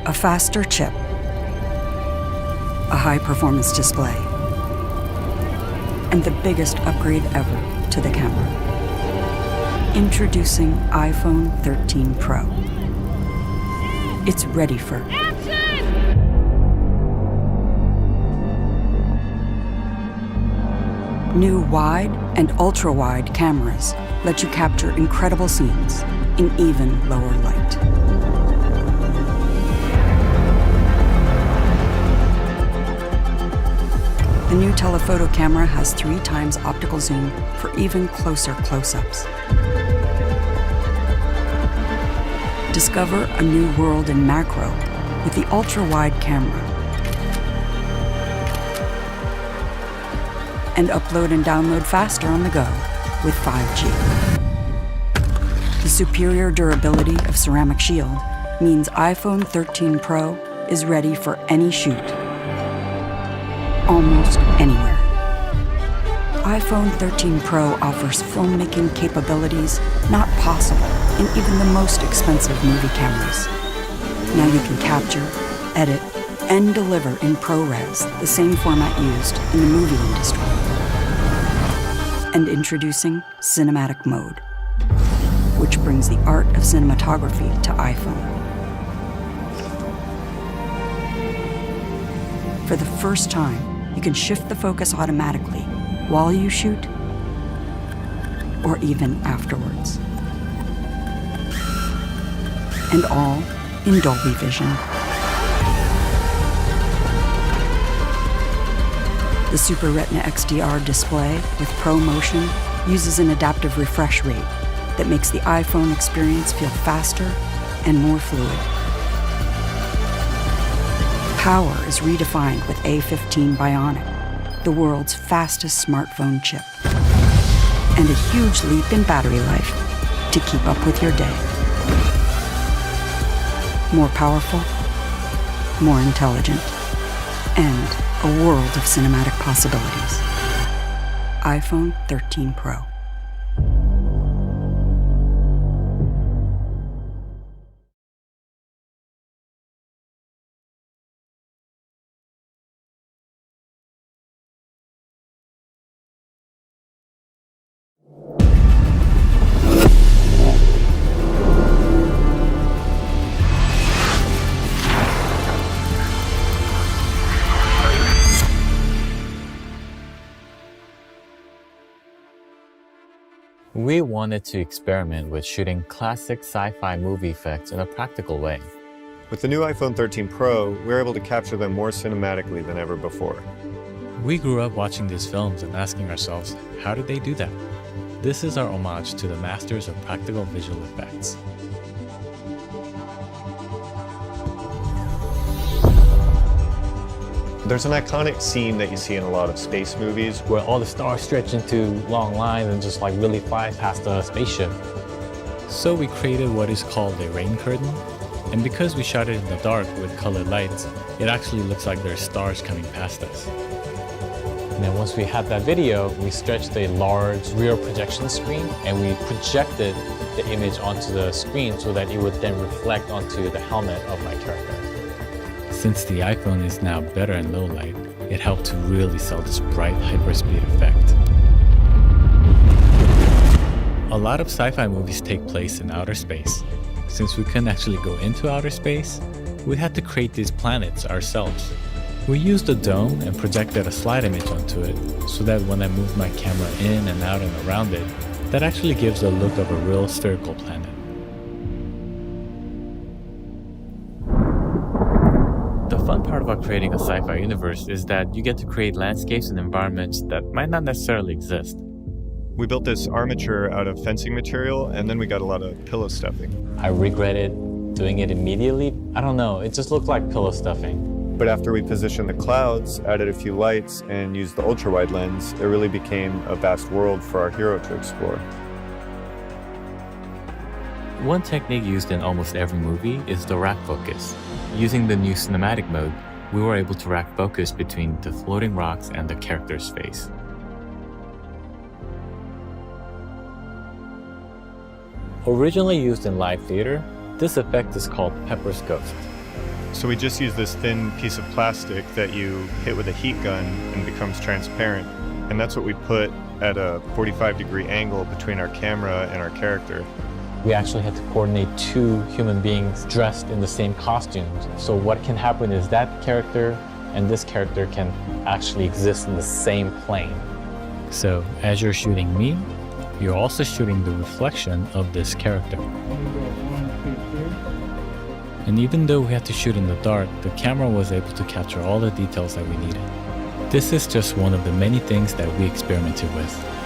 A faster chip, a high-performance display, and the biggest upgrade ever to the camera. Introducing iPhone 13 Pro. It's ready for action! New wide and ultra-wide cameras let you capture incredible scenes in even lower light. The new telephoto camera has 3 times optical zoom for even closer close-ups. Discover a new world in macro with the ultra-wide camera. And upload and download faster on the go with 5G. The superior durability of ceramic shield means iPhone 13 Pro is ready for any shoot, almost anywhere. iPhone 13 Pro offers filmmaking capabilities not possible in even the most expensive movie cameras. Now you can capture, edit, and deliver in ProRes, the same format used in the movie industry. And introducing Cinematic Mode, which brings the art of cinematography to iPhone. For the first time, you can shift the focus automatically while you shoot or even afterwards. And all in Dolby Vision. The Super Retina XDR display with Pro Motion uses an adaptive refresh rate that makes the iPhone experience feel faster and more fluid. Power is redefined with A15 Bionic, the world's fastest smartphone chip. And a huge leap in battery life to keep up with your day. More powerful, more intelligent, and a world of cinematic possibilities. iPhone 13 Pro. We wanted to experiment with shooting classic sci-fi movie effects in a practical way. With the new iPhone 13 Pro, we're able to capture them more cinematically than ever before. We grew up watching these films and asking ourselves, how did they do that? This is our homage to the masters of practical visual effects. There's an iconic scene that you see in a lot of space movies where all the stars stretch into long lines and just like really fly past a spaceship. So we created what is called a rain curtain, and because we shot it in the dark with colored lights, it actually looks like there's stars coming past us. And then once we had that video, we stretched a large rear projection screen and we projected the image onto the screen so that it would then reflect onto the helmet of my character. Since the iPhone is now better in low light, it helped to really sell this bright hyperspeed effect. A lot of sci-fi movies take place in outer space. Since we couldn't actually go into outer space, we had to create these planets ourselves. We used a dome and projected a slide image onto it so that when I moved my camera in and out and around it, that actually gives the look of a real spherical planet. The fun part about creating a sci-fi universe is that you get to create landscapes and environments that might not necessarily exist. We built this armature out of fencing material, and then we got a lot of pillow stuffing. I regretted doing it immediately. I don't know, it just looked like pillow stuffing. But after we positioned the clouds, added a few lights, and used the ultra-wide lens, it really became a vast world for our hero to explore. One technique used in almost every movie is the rack focus. Using the new cinematic mode, we were able to rack focus between the floating rocks and the character's face. Originally used in live theater, this effect is called Pepper's Ghost. So we just use this thin piece of plastic that you hit with a heat gun and becomes transparent. And that's what we put at a 45-degree angle between our camera and our character. We actually had to coordinate two human beings dressed in the same costumes. So what can happen is that character and this character can actually exist in the same plane. So as you're shooting me, you're also shooting the reflection of this character. And even though we had to shoot in the dark, the camera was able to capture all the details that we needed. This is just one of the many things that we experimented with.